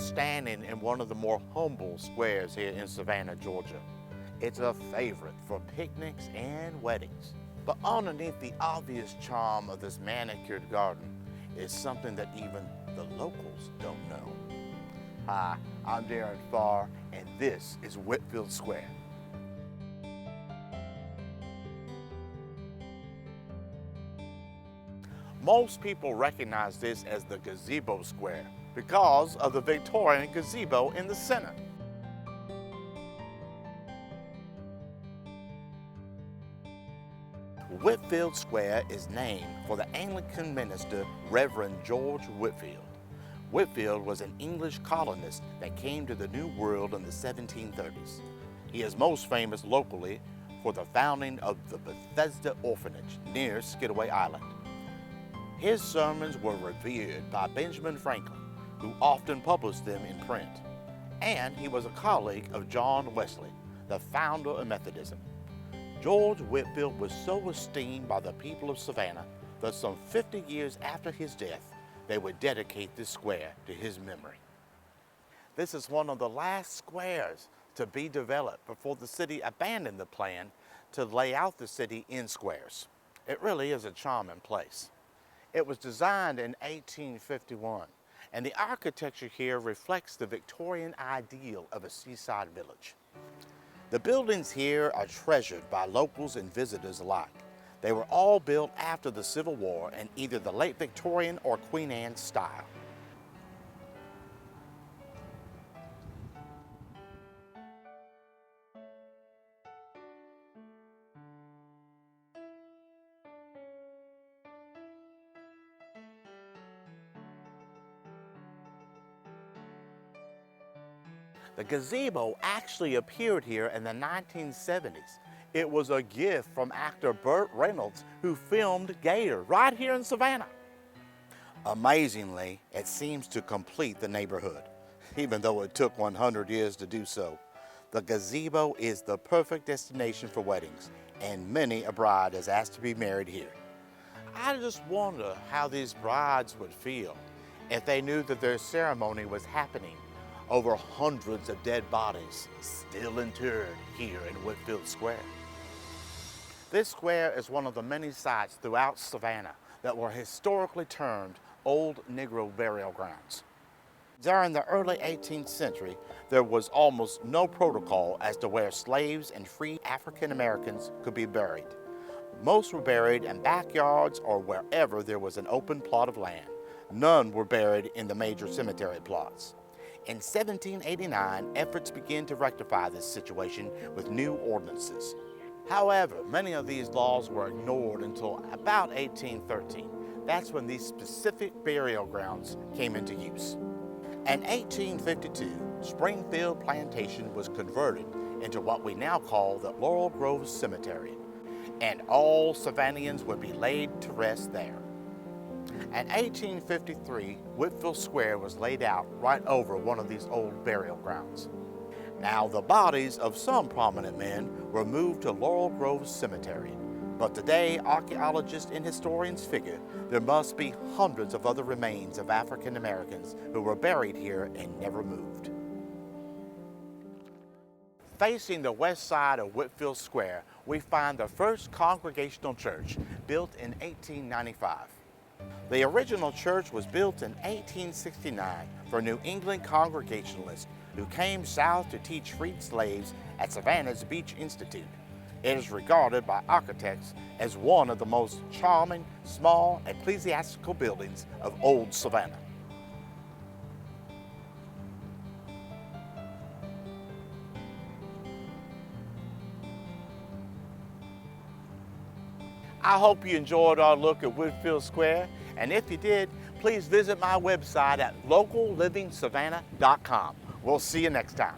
standing in one of the more humble squares here in Savannah, Georgia. It's a favorite for picnics and weddings. But underneath the obvious charm of this manicured garden is something that even the locals don't know. Hi, I'm Darin Farr, and this is Whitfield Square. Most people recognize this as the Gazebo Square because of the Victorian gazebo in the center. Whitfield Square is named for the Anglican minister Reverend George Whitfield. Whitfield was an English colonist that came to the New World in the 1730s. He is most famous locally for the founding of the Bethesda Orphanage near Skidaway Island. His sermons were revered by Benjamin Franklin, who often published them in print. And he was a colleague of John Wesley, the founder of Methodism. George Whitfield was so esteemed by the people of Savannah that some 50 years after his death, they would dedicate this square to his memory. This is one of the last squares to be developed before the city abandoned the plan to lay out the city in squares. It really is a charming place. It was designed in 1851, and the architecture here reflects the Victorian ideal of a seaside village. The buildings here are treasured by locals and visitors alike. They were all built after the Civil War in either the late Victorian or Queen Anne style. The gazebo actually appeared here in the 1970s. It was a gift from actor Burt Reynolds, who filmed Gator right here in Savannah. Amazingly, it seems to complete the neighborhood, even though it took 100 years to do so. The gazebo is the perfect destination for weddings, and many a bride is asked to be married here. I just wonder how these brides would feel if they knew that their ceremony was happening over hundreds of dead bodies still interred here in Whitfield Square. This square is one of the many sites throughout Savannah that were historically termed Old Negro Burial Grounds. During the early 18th century, there was almost no protocol as to where slaves and free African Americans could be buried. Most were buried in backyards or wherever there was an open plot of land. None were buried in the major cemetery plots. In 1789, efforts began to rectify this situation with new ordinances. However, many of these laws were ignored until about 1813. That's when these specific burial grounds came into use. In 1852, Springfield Plantation was converted into what we now call the Laurel Grove Cemetery, and all Savannahans would be laid to rest there. In 1853, Whitfield Square was laid out right over one of these old burial grounds. Now, the bodies of some prominent men were moved to Laurel Grove Cemetery, but today archaeologists and historians figure there must be hundreds of other remains of African Americans who were buried here and never moved. Facing the west side of Whitfield Square, we find the first Congregational Church, built in 1895. The original church was built in 1869 for New England Congregationalists who came south to teach freed slaves at Savannah's Beach Institute. It is regarded by architects as one of the most charming, small ecclesiastical buildings of old Savannah. I hope you enjoyed our look at Whitfield Square, and if you did, please visit my website at localliving savannah.com. We'll see you next time.